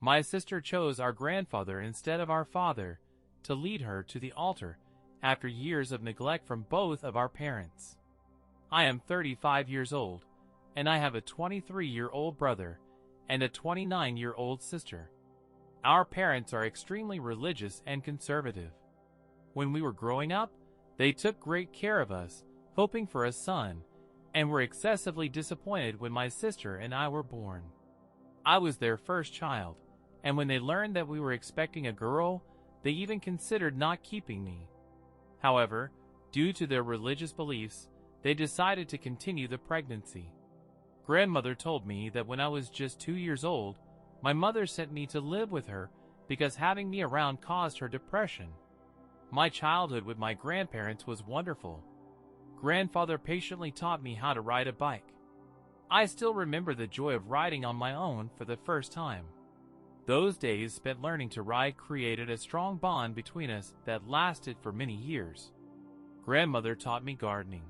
My sister chose our grandfather instead of our father to lead her to the altar after years of neglect from both of our parents. I am 35 years old, and I have a 23-year-old brother and a 29-year-old sister. Our parents are extremely religious and conservative. When we were growing up, they took great care of us, hoping for a son, and were excessively disappointed when my sister and I were born. I was their first child, and when they learned that we were expecting a girl, they even considered not keeping me. However, due to their religious beliefs, they decided to continue the pregnancy. Grandmother told me that when I was just 2 years old, my mother sent me to live with her because having me around caused her depression. My childhood with my grandparents was wonderful. Grandfather patiently taught me how to ride a bike. I still remember the joy of riding on my own for the first time. Those days spent learning to ride created a strong bond between us that lasted for many years. Grandmother taught me gardening.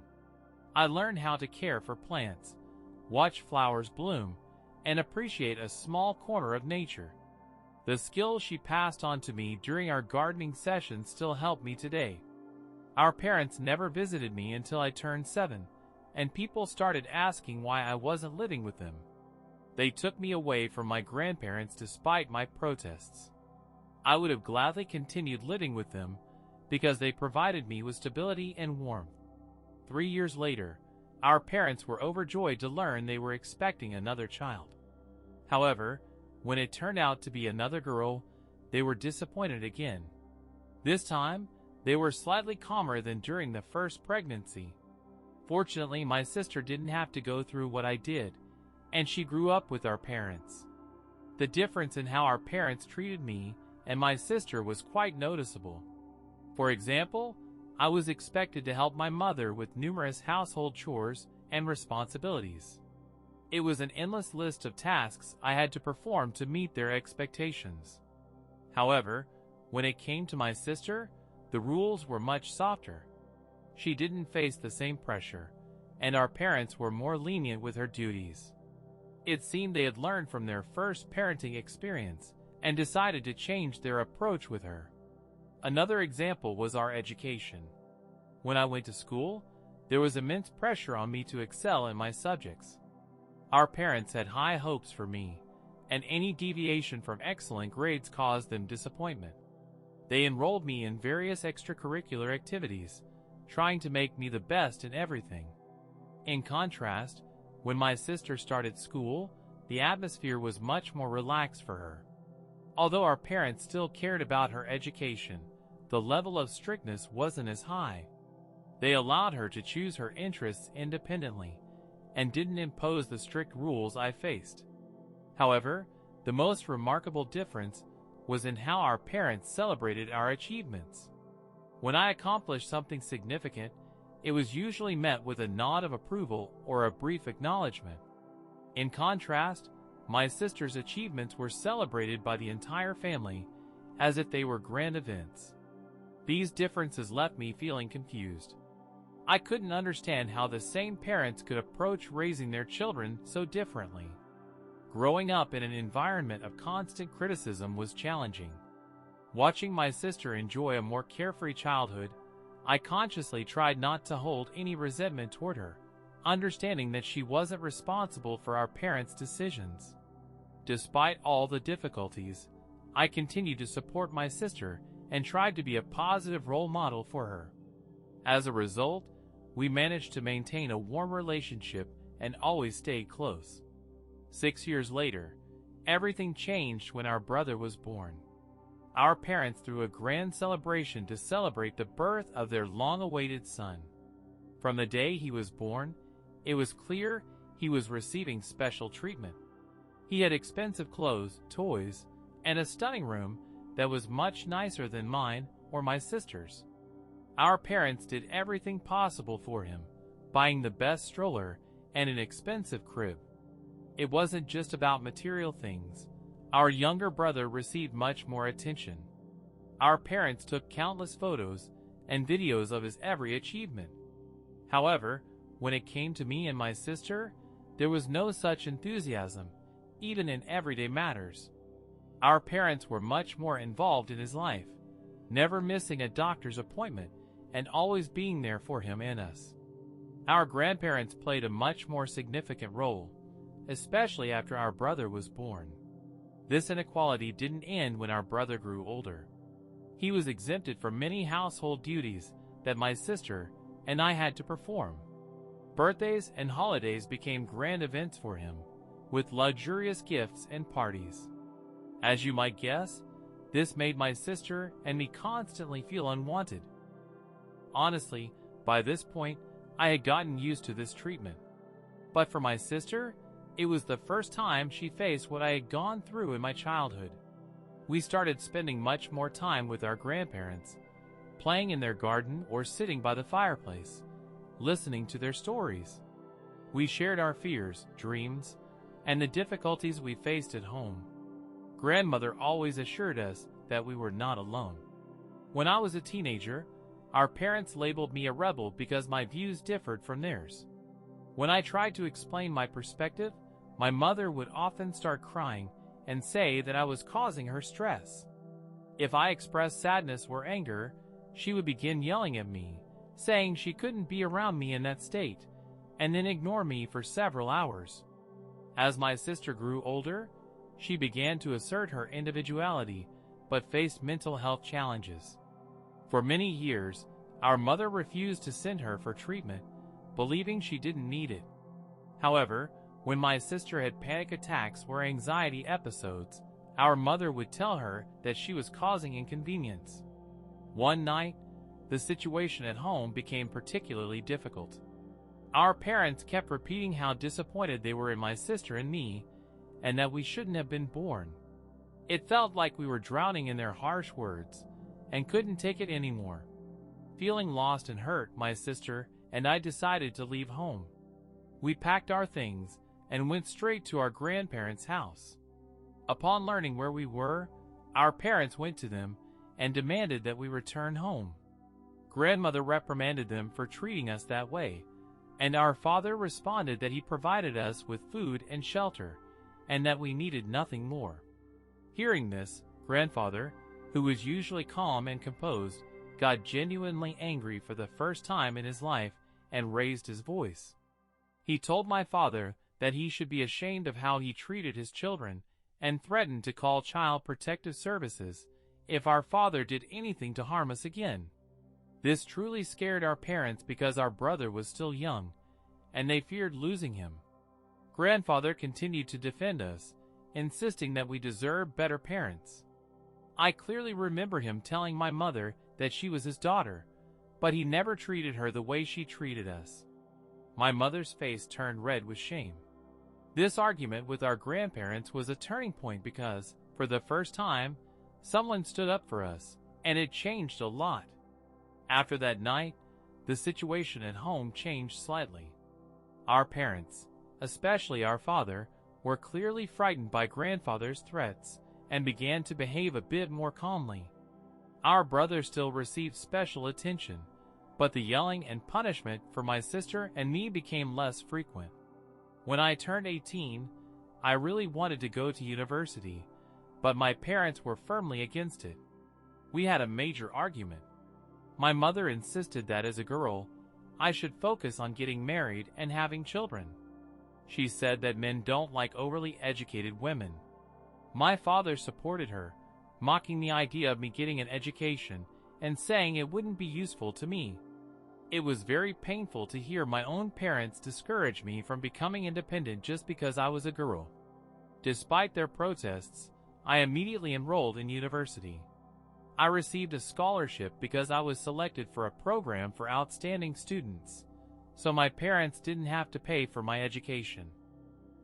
I learned how to care for plants, watch flowers bloom, and appreciate a small corner of nature. The skills she passed on to me during our gardening sessions still help me today. Our parents never visited me until I turned 7, and people started asking why I wasn't living with them. They took me away from my grandparents despite my protests. I would have gladly continued living with them because they provided me with stability and warmth. 3 years later, our parents were overjoyed to learn they were expecting another child. However, when it turned out to be another girl, they were disappointed again. This time, they were slightly calmer than during the first pregnancy. Fortunately, my sister didn't have to go through what I did, and she grew up with our parents. The difference in how our parents treated me and my sister was quite noticeable. For example, I was expected to help my mother with numerous household chores and responsibilities. It was an endless list of tasks I had to perform to meet their expectations. However, when it came to my sister, the rules were much softer. She didn't face the same pressure, and our parents were more lenient with her duties. It seemed they had learned from their first parenting experience and decided to change their approach with her. Another example was our education. When I went to school, there was immense pressure on me to excel in my subjects. Our parents had high hopes for me, and any deviation from excellent grades caused them disappointment. They enrolled me in various extracurricular activities, trying to make me the best in everything. In contrast, when my sister started school, the atmosphere was much more relaxed for her. Although our parents still cared about her education, the level of strictness wasn't as high. They allowed her to choose her interests independently, and didn't impose the strict rules I faced. However, the most remarkable difference was in how our parents celebrated our achievements. When I accomplished something significant, it was usually met with a nod of approval or a brief acknowledgement. In contrast, my sister's achievements were celebrated by the entire family as if they were grand events. These differences left me feeling confused. I couldn't understand how the same parents could approach raising their children so differently. Growing up in an environment of constant criticism was challenging. Watching my sister enjoy a more carefree childhood, I consciously tried not to hold any resentment toward her, understanding that she wasn't responsible for our parents' decisions. Despite all the difficulties, I continued to support my sister and tried to be a positive role model for her. As a result, we managed to maintain a warm relationship and always stayed close. 6 years later, everything changed when our brother was born. Our parents threw a grand celebration to celebrate the birth of their long-awaited son. From the day he was born, it was clear he was receiving special treatment. He had expensive clothes, toys, and a stunning room that was much nicer than mine or my sister's. Our parents did everything possible for him, buying the best stroller and an expensive crib. It wasn't just about material things. Our younger brother received much more attention. Our parents took countless photos and videos of his every achievement. However, when it came to me and my sister, there was no such enthusiasm, even in everyday matters. Our parents were much more involved in his life, never missing a doctor's appointment and always being there for him and us. Our grandparents played a much more significant role, especially after our brother was born. This inequality didn't end when our brother grew older. He was exempted from many household duties that my sister and I had to perform. Birthdays and holidays became grand events for him, with luxurious gifts and parties. As you might guess, this made my sister and me constantly feel unwanted. Honestly, by this point, I had gotten used to this treatment. But for my sister, it was the first time she faced what I had gone through in my childhood. We started spending much more time with our grandparents, playing in their garden or sitting by the fireplace, listening to their stories. We shared our fears, dreams, and the difficulties we faced at home. Grandmother always assured us that we were not alone. When I was a teenager, our parents labeled me a rebel because my views differed from theirs. When I tried to explain my perspective, my mother would often start crying and say that I was causing her stress. If I expressed sadness or anger, she would begin yelling at me, saying she couldn't be around me in that state, and then ignore me for several hours. As my sister grew older, she began to assert her individuality, but faced mental health challenges. For many years, our mother refused to send her for treatment, believing she didn't need it. However, when my sister had panic attacks or anxiety episodes, our mother would tell her that she was causing inconvenience. One night, the situation at home became particularly difficult. Our parents kept repeating how disappointed they were in my sister and me, and that we shouldn't have been born. It felt like we were drowning in their harsh words, and couldn't take it anymore. Feeling lost and hurt, my sister and I decided to leave home. We packed our things and went straight to our grandparents' house. Upon learning where we were, our parents went to them and demanded that we return home. Grandmother reprimanded them for treating us that way, and our father responded that he provided us with food and shelter, and that we needed nothing more. Hearing this, grandfather, who was usually calm and composed, got genuinely angry for the first time in his life and raised his voice. He told my father that he should be ashamed of how he treated his children and threatened to call Child Protective Services if our father did anything to harm us again. This truly scared our parents because our brother was still young, and they feared losing him. Grandfather continued to defend us, insisting that we deserved better parents. I clearly remember him telling my mother that she was his daughter, but he never treated her the way she treated us. My mother's face turned red with shame. This argument with our grandparents was a turning point because, for the first time, someone stood up for us, and it changed a lot. After that night, the situation at home changed slightly. Our parents, especially our father, were clearly frightened by grandfather's threats and began to behave a bit more calmly. Our brother still received special attention, but the yelling and punishment for my sister and me became less frequent. When I turned 18, I really wanted to go to university, but my parents were firmly against it. We had a major argument. My mother insisted that as a girl, I should focus on getting married and having children. She said that men don't like overly educated women. My father supported her, mocking the idea of me getting an education and saying it wouldn't be useful to me. It was very painful to hear my own parents discourage me from becoming independent just because I was a girl. Despite their protests, I immediately enrolled in university. I received a scholarship because I was selected for a program for outstanding students, so my parents didn't have to pay for my education.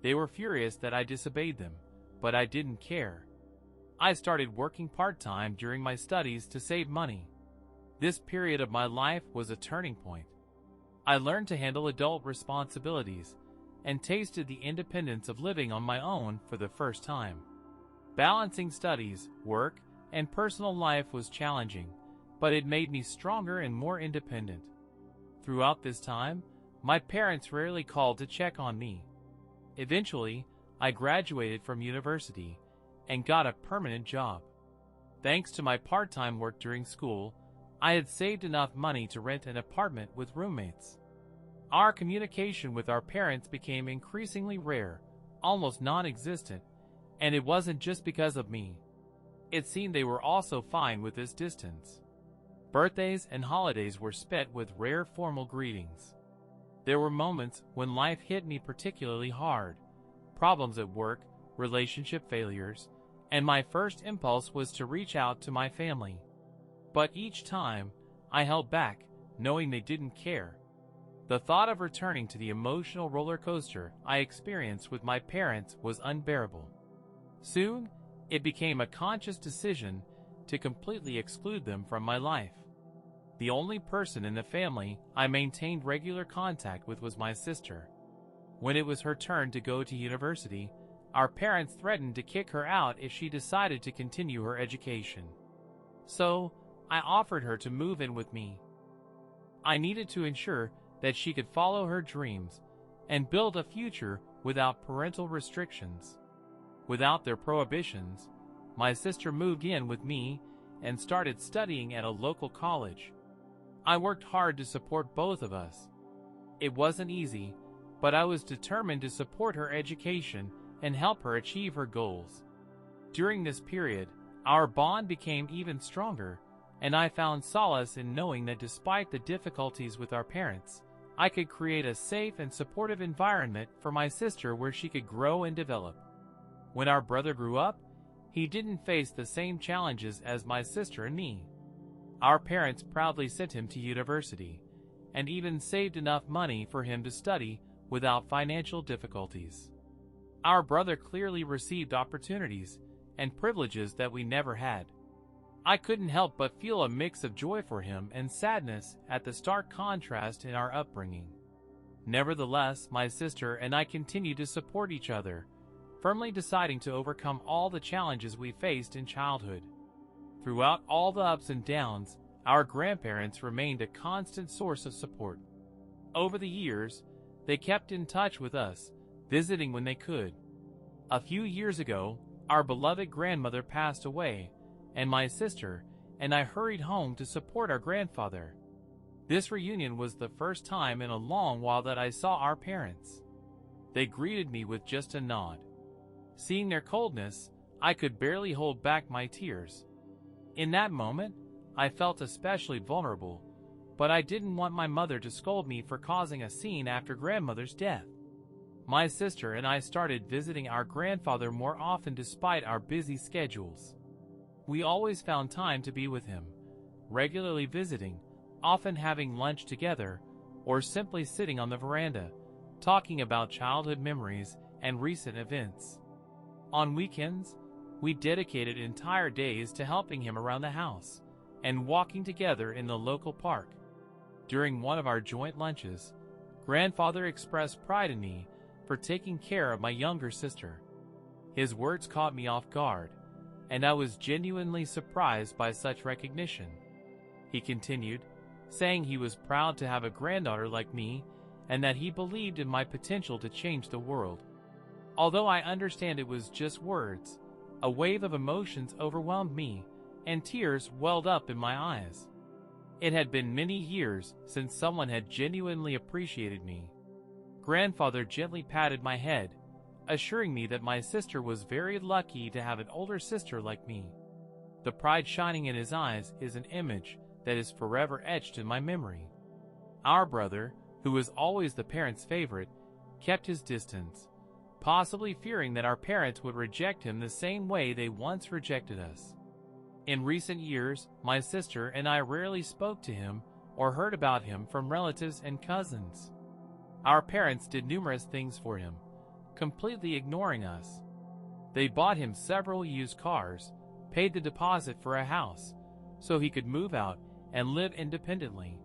They were furious that I disobeyed them, but I didn't care. I started working part-time during my studies to save money. This period of my life was a turning point. I learned to handle adult responsibilities and tasted the independence of living on my own for the first time. Balancing studies, work, and personal life was challenging, but it made me stronger and more independent. Throughout this time, my parents rarely called to check on me. Eventually, I graduated from university, and got a permanent job. Thanks to my part-time work during school, I had saved enough money to rent an apartment with roommates. Our communication with our parents became increasingly rare, almost non-existent, and it wasn't just because of me. It seemed they were also fine with this distance. Birthdays and holidays were spent with rare formal greetings. There were moments when life hit me particularly hard, problems at work, relationship failures, and my first impulse was to reach out to my family. But each time, I held back, knowing they didn't care. The thought of returning to the emotional roller coaster I experienced with my parents was unbearable. Soon, it became a conscious decision to completely exclude them from my life. The only person in the family I maintained regular contact with was my sister. When it was her turn to go to university, our parents threatened to kick her out if she decided to continue her education. So, I offered her to move in with me. I needed to ensure that she could follow her dreams and build a future without parental restrictions. Without their prohibitions, my sister moved in with me and started studying at a local college. I worked hard to support both of us. It wasn't easy, but I was determined to support her education and help her achieve her goals. During this period, our bond became even stronger, and I found solace in knowing that despite the difficulties with our parents, I could create a safe and supportive environment for my sister where she could grow and develop. When our brother grew up, he didn't face the same challenges as my sister and me. Our parents proudly sent him to university, and even saved enough money for him to study without financial difficulties. Our brother clearly received opportunities and privileges that we never had. I couldn't help but feel a mix of joy for him and sadness at the stark contrast in our upbringing. Nevertheless, my sister and I continued to support each other, firmly deciding to overcome all the challenges we faced in childhood. Throughout all the ups and downs, our grandparents remained a constant source of support. Over the years, they kept in touch with us, visiting when they could. A few years ago, our beloved grandmother passed away, and my sister and I hurried home to support our grandfather. This reunion was the first time in a long while that I saw our parents. They greeted me with just a nod. Seeing their coldness, I could barely hold back my tears. In that moment, I felt especially vulnerable, but I didn't want my mother to scold me for causing a scene after grandmother's death. My sister and I started visiting our grandfather more often despite our busy schedules. We always found time to be with him, regularly visiting, often having lunch together, or simply sitting on the veranda, talking about childhood memories and recent events. On weekends, we dedicated entire days to helping him around the house and walking together in the local park. During one of our joint lunches, grandfather expressed pride in me for taking care of my younger sister. His words caught me off guard, and I was genuinely surprised by such recognition. He continued, saying he was proud to have a granddaughter like me and that he believed in my potential to change the world. Although I understand it was just words, a wave of emotions overwhelmed me, and tears welled up in my eyes. It had been many years since someone had genuinely appreciated me. Grandfather gently patted my head, assuring me that my sister was very lucky to have an older sister like me. The pride shining in his eyes is an image that is forever etched in my memory. Our brother, who was always the parents' favorite, kept his distance, possibly fearing that our parents would reject him the same way they once rejected us. In recent years, my sister and I rarely spoke to him or heard about him from relatives and cousins. Our parents did numerous things for him, completely ignoring us. They bought him several used cars, paid the deposit for a house, so he could move out and live independently.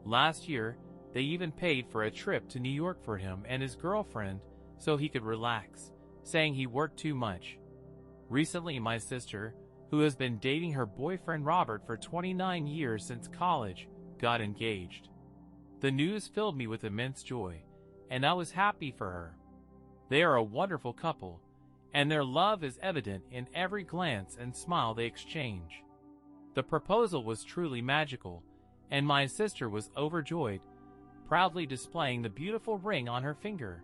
Last year, they even paid for a trip to New York for him and his girlfriend so he could relax, saying he worked too much. Recently, my sister, who has been dating her boyfriend Robert for 29 years since college, got engaged. The news filled me with immense joy, and I was happy for her. They are a wonderful couple, and their love is evident in every glance and smile they exchange. The proposal was truly magical, and my sister was overjoyed, proudly displaying the beautiful ring on her finger.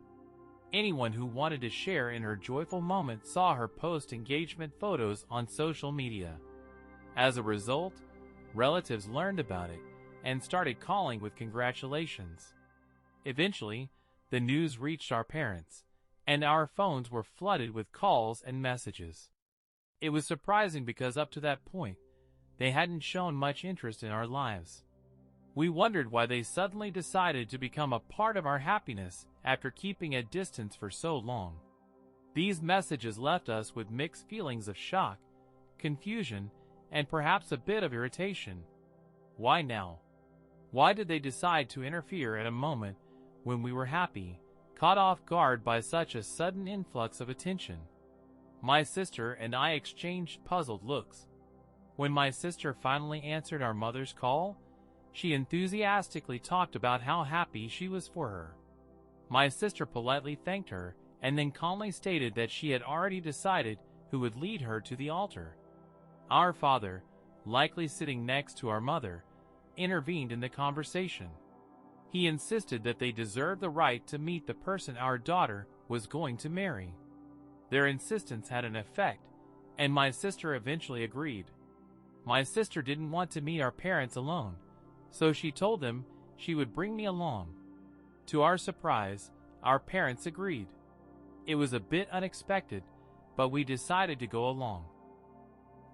Anyone who wanted to share in her joyful moment saw her post engagement photos on social media. As a result, relatives learned about it and started calling with congratulations. Eventually, the news reached our parents, and our phones were flooded with calls and messages. It was surprising because up to that point, they hadn't shown much interest in our lives. We wondered why they suddenly decided to become a part of our happiness after keeping a distance for so long. These messages left us with mixed feelings of shock, confusion, and perhaps a bit of irritation. Why now? Why did they decide to interfere at a moment when we were happy, caught off guard by such a sudden influx of attention? My sister and I exchanged puzzled looks. When my sister finally answered our mother's call, she enthusiastically talked about how happy she was for her. My sister politely thanked her and then calmly stated that she had already decided who would lead her to the altar. Our father, likely sitting next to our mother, intervened in the conversation. He insisted that they deserved the right to meet the person our daughter was going to marry. Their insistence had an effect, and my sister eventually agreed. My sister didn't want to meet our parents alone, so she told them she would bring me along. To our surprise, our parents agreed. It was a bit unexpected, but we decided to go along.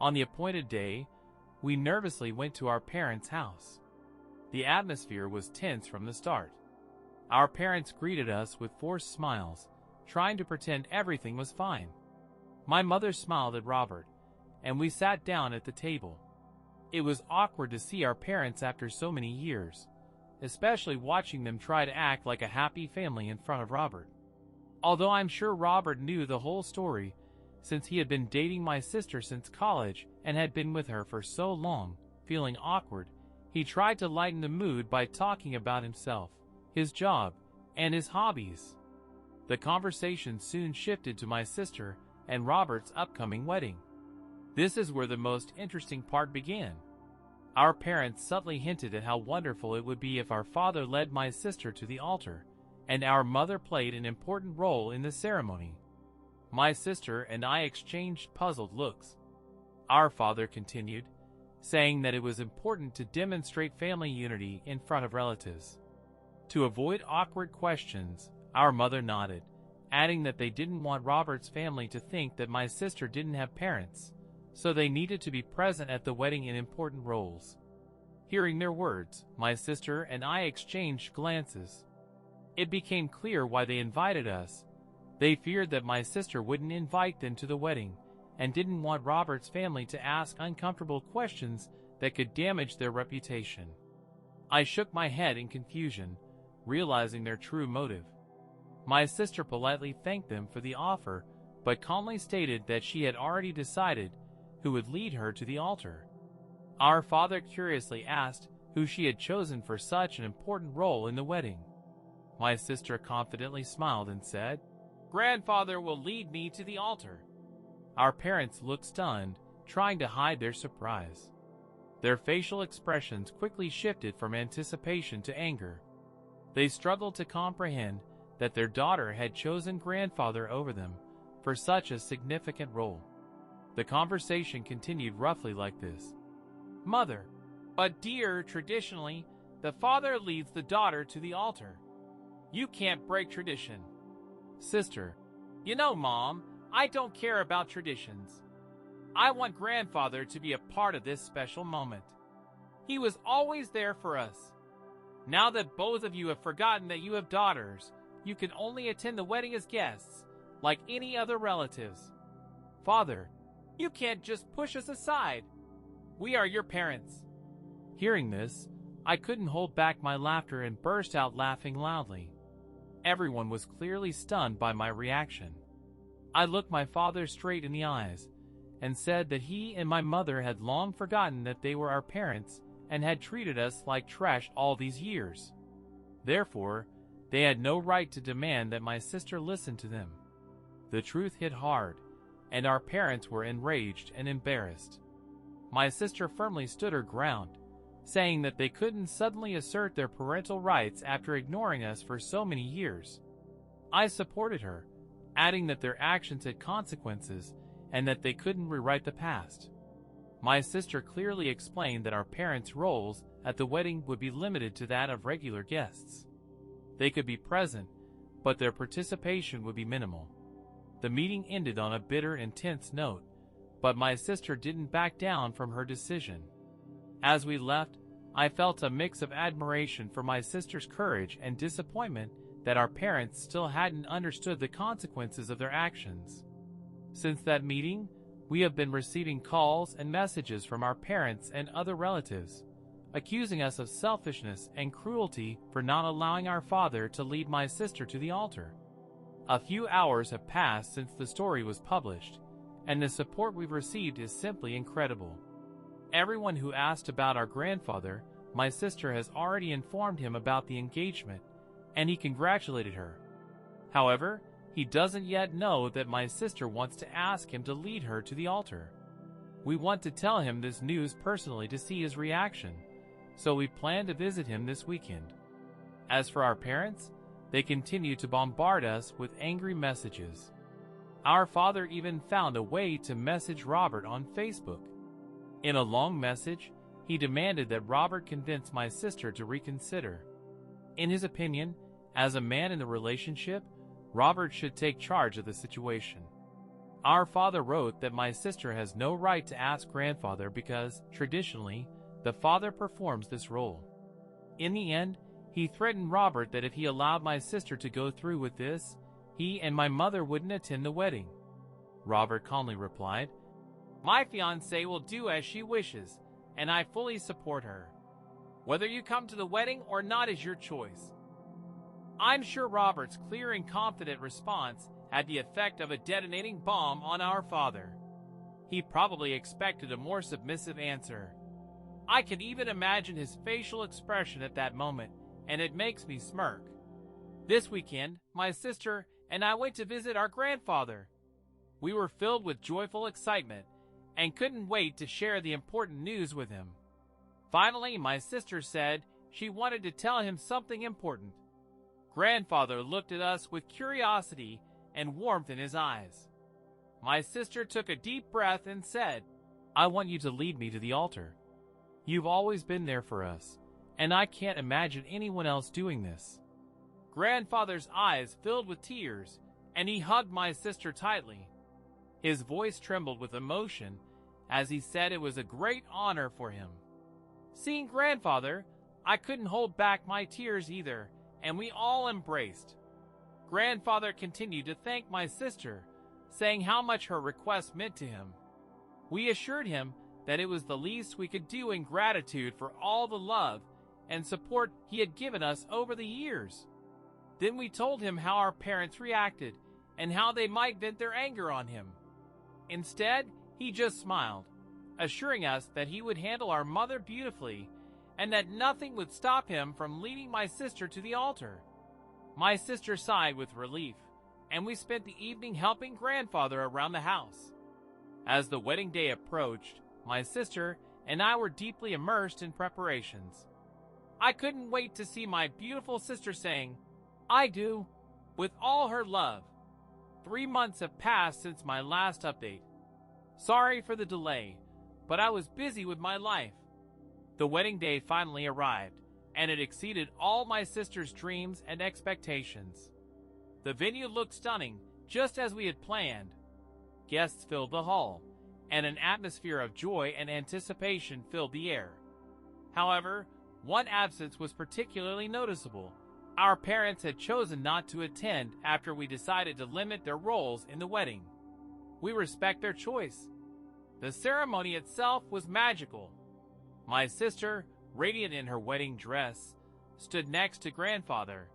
On the appointed day, we nervously went to our parents' house. The atmosphere was tense from the start. Our parents greeted us with forced smiles, trying to pretend everything was fine. My mother smiled at Robert, and we sat down at the table. It was awkward to see our parents after so many years, especially watching them try to act like a happy family in front of Robert. Although I'm sure Robert knew the whole story, since he had been dating my sister since college and had been with her for so long, feeling awkward, he tried to lighten the mood by talking about himself, his job, and his hobbies. The conversation soon shifted to my sister and Robert's upcoming wedding. This is where the most interesting part began. Our parents subtly hinted at how wonderful it would be if our father led my sister to the altar, and our mother played an important role in the ceremony. My sister and I exchanged puzzled looks. Our father continued, saying that it was important to demonstrate family unity in front of relatives. To avoid awkward questions, our mother nodded, adding that they didn't want Robert's family to think that my sister didn't have parents, so they needed to be present at the wedding in important roles. Hearing their words, my sister and I exchanged glances. It became clear why they invited us. They feared that my sister wouldn't invite them to the wedding, and didn't want Robert's family to ask uncomfortable questions that could damage their reputation. I shook my head in confusion, realizing their true motive. My sister politely thanked them for the offer, but calmly stated that she had already decided who would lead her to the altar. Our father curiously asked who she had chosen for such an important role in the wedding. My sister confidently smiled and said, "Grandfather will lead me to the altar." Our parents looked stunned, trying to hide their surprise. Their facial expressions quickly shifted from anticipation to anger. They struggled to comprehend that their daughter had chosen grandfather over them for such a significant role. The conversation continued roughly like this. "Mother, but dear, traditionally, the father leads the daughter to the altar. You can't break tradition." Sister, "You know, Mom, I don't care about traditions. I want grandfather to be a part of this special moment. He was always there for us. Now that both of you have forgotten that you have daughters, you can only attend the wedding as guests, like any other relatives. Father, you can't just push us aside. We are your parents." Hearing this, I couldn't hold back my laughter and burst out laughing loudly. Everyone was clearly stunned by my reaction. I looked my father straight in the eyes and said that he and my mother had long forgotten that they were our parents and had treated us like trash all these years. Therefore, they had no right to demand that my sister listen to them. The truth hit hard, and our parents were enraged and embarrassed. My sister firmly stood her ground, saying that they couldn't suddenly assert their parental rights after ignoring us for so many years. I supported her, adding that their actions had consequences and that they couldn't rewrite the past. My sister clearly explained that our parents' roles at the wedding would be limited to that of regular guests. They could be present, but their participation would be minimal. The meeting ended on a bitter and tense note, but my sister didn't back down from her decision. As we left, I felt a mix of admiration for my sister's courage and disappointment that our parents still hadn't understood the consequences of their actions. Since that meeting, we have been receiving calls and messages from our parents and other relatives, accusing us of selfishness and cruelty for not allowing our father to lead my sister to the altar. A few hours have passed since the story was published, and the support we've received is simply incredible. Everyone who asked about our grandfather, my sister has already informed him about the engagement, and he congratulated her. However, he doesn't yet know that my sister wants to ask him to lead her to the altar. We want to tell him this news personally to see his reaction, so we plan to visit him this weekend. As for our parents, they continue to bombard us with angry messages. Our father even found a way to message Robert on Facebook. In a long message, he demanded that Robert convince my sister to reconsider. In his opinion, as a man in the relationship, Robert should take charge of the situation. Our father wrote that my sister has no right to ask grandfather because, traditionally, the father performs this role. In the end, he threatened Robert that if he allowed my sister to go through with this, he and my mother wouldn't attend the wedding. Robert calmly replied, "My fiancée will do as she wishes, and I fully support her. Whether you come to the wedding or not is your choice." I'm sure Robert's clear and confident response had the effect of a detonating bomb on our father. He probably expected a more submissive answer. I can even imagine his facial expression at that moment, and it makes me smirk. This weekend, my sister and I went to visit our grandfather. We were filled with joyful excitement and couldn't wait to share the important news with him. Finally, my sister said she wanted to tell him something important. Grandfather looked at us with curiosity and warmth in his eyes. My sister took a deep breath and said, "I want you to lead me to the altar. You've always been there for us, and I can't imagine anyone else doing this." Grandfather's eyes filled with tears, and he hugged my sister tightly. His voice trembled with emotion as he said it was a great honor for him. Seeing Grandfather, I couldn't hold back my tears either, and we all embraced. Grandfather continued to thank my sister, saying how much her request meant to him. We assured him that it was the least we could do in gratitude for all the love and support he had given us over the years. Then we told him how our parents reacted and how they might vent their anger on him. Instead, he just smiled, assuring us that he would handle our mother beautifully and that nothing would stop him from leading my sister to the altar. My sister sighed with relief, and we spent the evening helping Grandfather around the house. As the wedding day approached, my sister and I were deeply immersed in preparations. I couldn't wait to see my beautiful sister saying, "I do," with all her love. 3 months have passed since my last update. Sorry for the delay, but I was busy with my life. The wedding day finally arrived, and it exceeded all my sister's dreams and expectations. The venue looked stunning, just as we had planned. Guests filled the hall, and an atmosphere of joy and anticipation filled the air. However, one absence was particularly noticeable. Our parents had chosen not to attend after we decided to limit their roles in the wedding. We respect their choice. The ceremony itself was magical. My sister, radiant in her wedding dress, stood next to Grandfather.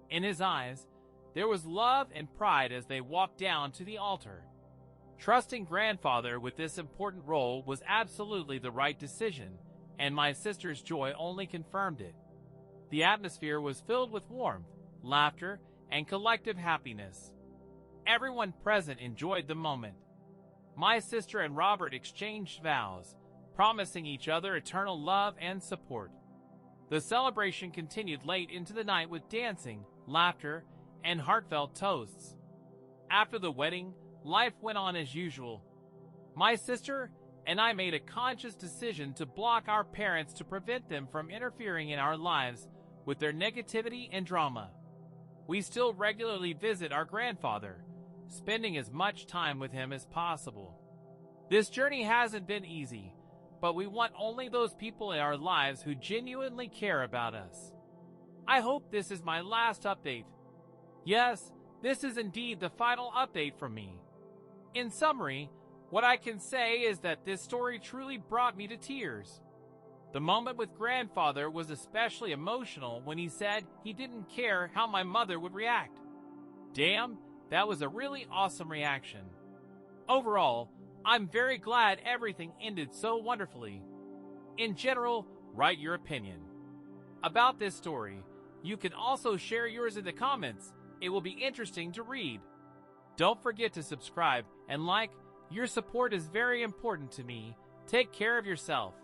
In his eyes, there was love and pride as they walked down to the altar. Trusting Grandfather with this important role was absolutely the right decision, and my sister's joy only confirmed it. The atmosphere was filled with warmth, laughter, and collective happiness. Everyone present enjoyed the moment. My sister and Robert exchanged vows, promising each other eternal love and support. The celebration continued late into the night with dancing, laughter, and heartfelt toasts. After the wedding, life went on as usual. My sister and I made a conscious decision to block our parents to prevent them from interfering in our lives with their negativity and drama. We still regularly visit our grandfather, spending as much time with him as possible. This journey hasn't been easy, but we want only those people in our lives who genuinely care about us. I hope this is my last update. Yes, this is indeed the final update from me. In summary, what I can say is that this story truly brought me to tears. The moment with grandfather was especially emotional when he said he didn't care how my mother would react. Damn, that was a really awesome reaction. Overall, I'm very glad everything ended so wonderfully. In general, write your opinion about this story. You can also share yours in the comments. It will be interesting to read. Don't forget to subscribe and like. Your support is very important to me. Take care of yourself.